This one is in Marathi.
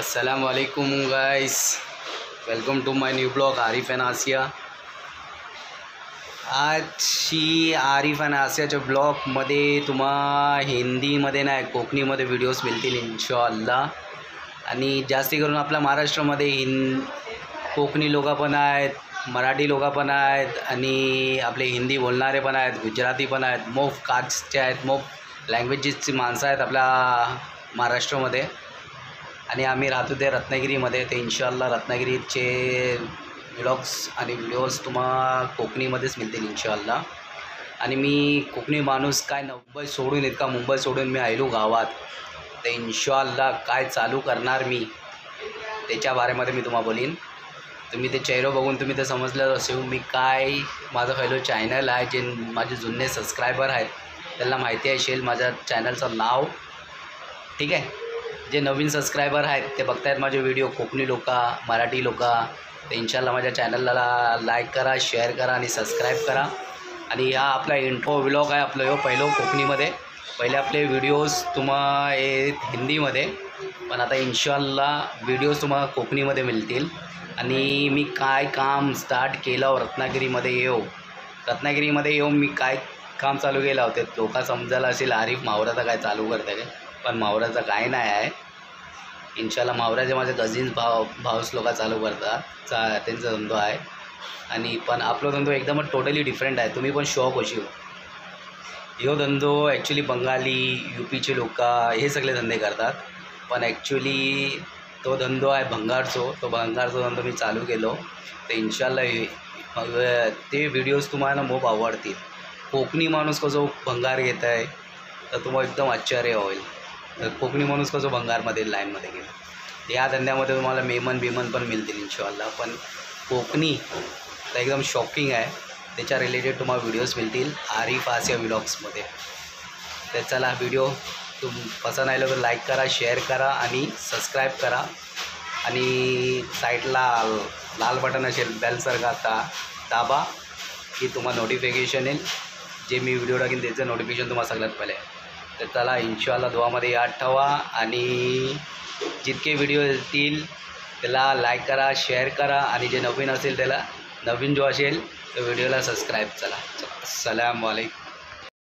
अस्सलामुअलैकुम guys, welcome to my new blog Arif and Asiya. आजची आरिफ अँड आसियाच्या ब्लॉगमध्ये हिंदीमध्ये नाही कोकणीमध्ये व्हिडिओज मिळतील इंशाअल्लाह। आणि जास्ती करून आपल्या महाराष्ट्रामध्ये कोकणी लोक पण आहेत, मराठी लोक पण आहेत आणि आपले हिंदी बोलणारे पण आहेत, गुजराती पण आहेत, मोफ कास्टचे आहेत, मोफ लँग्वेजेसची माणसं आहेत आपल्या महाराष्ट्रामध्ये। आणि आम्ही राहतो ते रत्नागिरीमध्ये, ते इंशाअल्लाह रत्नागिरीचे व्लॉग्स आणि व्हिडिओज कोकणीमध्येच मिळतील इंशाअल्लाह। आणि मी कोकणी माणूस काय मुंबई सोडून मी आलो गावात, तर इंशाअल्लाह काय चालू करणार मी त्याच्या बारेमध्ये मी तुम्हाला बोलीन। तुम्ही ते चेहरा बघून तुम्ही ते समजलं असेल मी काय, माझं पहिलं चॅनल आहे, जे माझे जुने सबस्क्रायबर आहेत त्यांना माहिती असेल माझ्या चॅनलचं नाव, ठीक आहे। जे नवीन सबस्क्रायबर आहेत ते बघतायत माझे व्हिडिओ, कोकणी लोक, मराठी लोक, तर इंशाअल्लाह माझ्या चॅनलला लाईक करा, शेअर करा आणि सबस्क्राईब करा। आणि हा आपला इंट्रो व्लॉग आहे आपलं पहिलं कोकणीमध्ये, पहिले आपले व्हिडिओज हिंदीमध्ये, पण आता इंशाअल्लाह व्हिडिओज तुम्हाला कोकणीमध्ये मिळतील। आणि मी काय काम स्टार्ट केलं रत्नागिरीमध्ये येऊन मी काय काम चालू केलं होते, लोक समजायला असेल आरिफ मावराचं काय चालू करते काय, पण मावराचं काय नाही आहे इंशाअल्लाह। मावराचे माझे कझिन्स भाऊस लोक चालू करतात, त्यांचा धंदो आहे। आणि पण आपला धंदो एकदम टोटली डिफरंट आहे, तुम्ही पण शॉक होशील। ह्यो धंदो ॲक्च्युली बंगाली, यूपीचे लोक हे सगळे धंदे करतात, पण ॲक्च्युली तो धंदो आहे भंगारचो धंदो मी चालू केलो, तर इंशाअल्लाह ते व्हिडिओज तुम्हाला खूप आवडतील। कोकणी माणूस कसं भंगार घेत आहे तर तुम्हाला एकदम आश्चर्य होईल, तर कोकणी माणूस कसं भंगारमध्ये लाईनमध्ये गेलं। या धंद्यामध्ये तुम्हाला मेमन पण मिळतील इंशाअल्लाह, पण कोकणी तर एकदम शॉकिंग आहे, त्याच्या रिलेटेड तुम्हाला व्हिडिओज मिळतील आरिफ आसिया व्लॉग्समध्ये। तर चला, व्हिडिओ पसंत आलं तर लाईक करा, शेअर करा आणि सबस्क्राईब करा। आणि साईडला लाल बटन असेल बेलसारखा दाबा की तुम्हाला नोटिफिकेशन येईल, जे मी व्हिडिओ टाकेन त्याचं नोटिफिकेशन तुम्हाला सगळ्यात पहिले। तर चला, इंशाअल्लाह दुआमध्ये याद ठेवा आणि जितके व्हिडिओ येतील त्याला लाईक करा, शेअर करा आणि जे नवीन असेल त्याला जो असेल तर व्हिडिओला सबस्क्राईब करा। अस्सलामु अलैकुम।